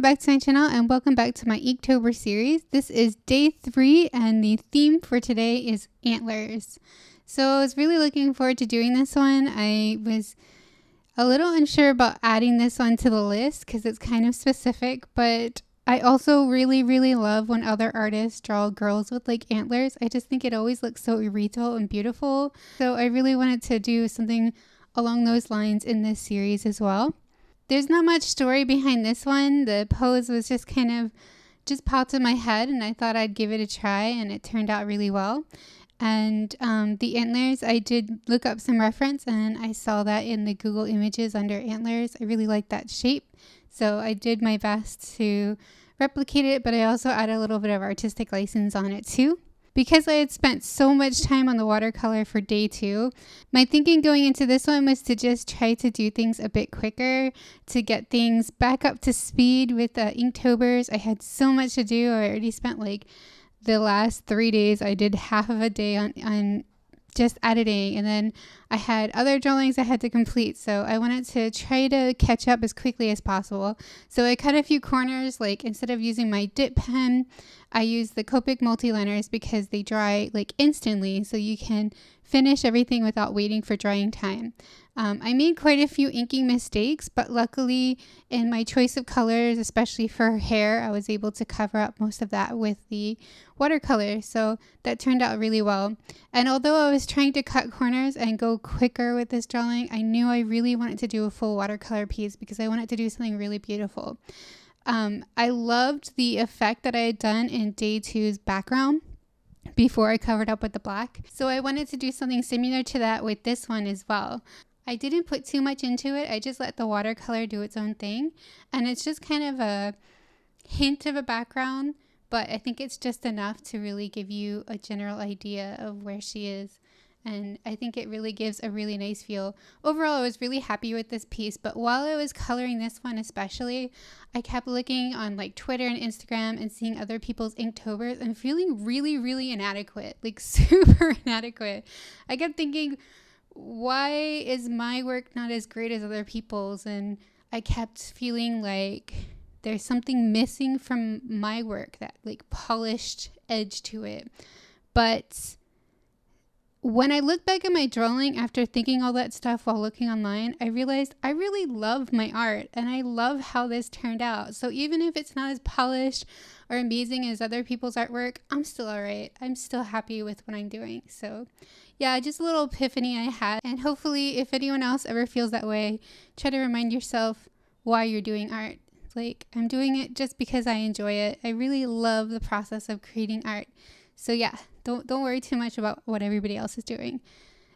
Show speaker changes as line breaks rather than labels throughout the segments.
back to my channel and welcome back to my Inktober series. This is day 3 and the theme for today is antlers. So I was really looking forward to doing this one. I was a little unsure about adding this one to the list because it's kind of specific, but I also really love when other artists draw girls with like antlers. I just think it always looks so ethereal and beautiful. So I really wanted to do something along those lines in this series as well. There's not much story behind this one. The pose was just kind of popped in my head and I thought I'd give it a try and it turned out really well. And the antlers, I did look up some reference and I saw that in the Google images under antlers. I really like that shape. So I did my best to replicate it, but I also added a little bit of artistic license on it too. Because I had spent so much time on the watercolor for day 2, my thinking going into this one was to just try to do things a bit quicker, to get things back up to speed with Inktobers. I had so much to do. I already spent like the last 3 days. I did half of a day on just editing, and then I had other drawings I had to complete, so I wanted to try to catch up as quickly as possible. So I cut a few corners, like instead of using my dip pen, I used the Copic Multiliners because they dry like instantly, so you can finish everything without waiting for drying time. I made quite a few inking mistakes, but luckily in my choice of colors, especially for her hair, I was able to cover up most of that with the watercolor. So that turned out really well. And although I was trying to cut corners and go quicker with this drawing, I knew I really wanted to do a full watercolor piece because I wanted to do something really beautiful. I loved the effect that I had done in day 2's background before I covered up with the black. So I wanted to do something similar to that with this one as well. I didn't put too much into it. I just let the watercolor do its own thing. And it's just kind of a hint of a background, but I think it's just enough to really give you a general idea of where she is. And I think it really gives a really nice feel. Overall, I was really happy with this piece, but while I was coloring this one especially, I kept looking on like Twitter and Instagram and seeing other people's Inktobers and feeling really inadequate, like super inadequate. I kept thinking, why is my work not as great as other people's? And I kept feeling like there's something missing from my work, that like polished edge to it. But when I look back at my drawing after thinking all that stuff while looking online, I realized I really love my art and I love how this turned out. So even if it's not as polished or amazing as other people's artwork, I'm still alright. I'm still happy with what I'm doing. So yeah, just a little epiphany I had. And hopefully if anyone else ever feels that way, try to remind yourself why you're doing art. Like, I'm doing it just because I enjoy it. I really love the process of creating art. So yeah, don't worry too much about what everybody else is doing.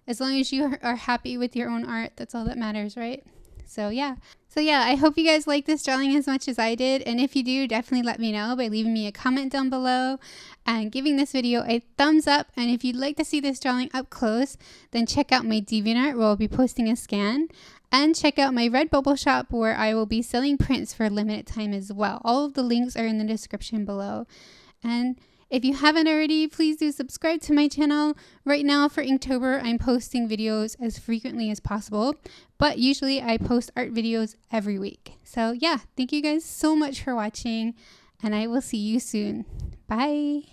As long as you are happy with your own art, that's all that matters, right? So yeah, I hope you guys like this drawing as much as I did. And if you do, definitely let me know by leaving me a comment down below and giving this video a thumbs up. And if you'd like to see this drawing up close, then check out my DeviantArt where I'll be posting a scan. And check out my Redbubble shop where I will be selling prints for a limited time as well. All of the links are in the description below. And if you haven't already, please do subscribe to my channel. Right now for Inktober, I'm posting videos as frequently as possible, but usually I post art videos every week. So yeah, thank you guys so much for watching and I will see you soon. Bye.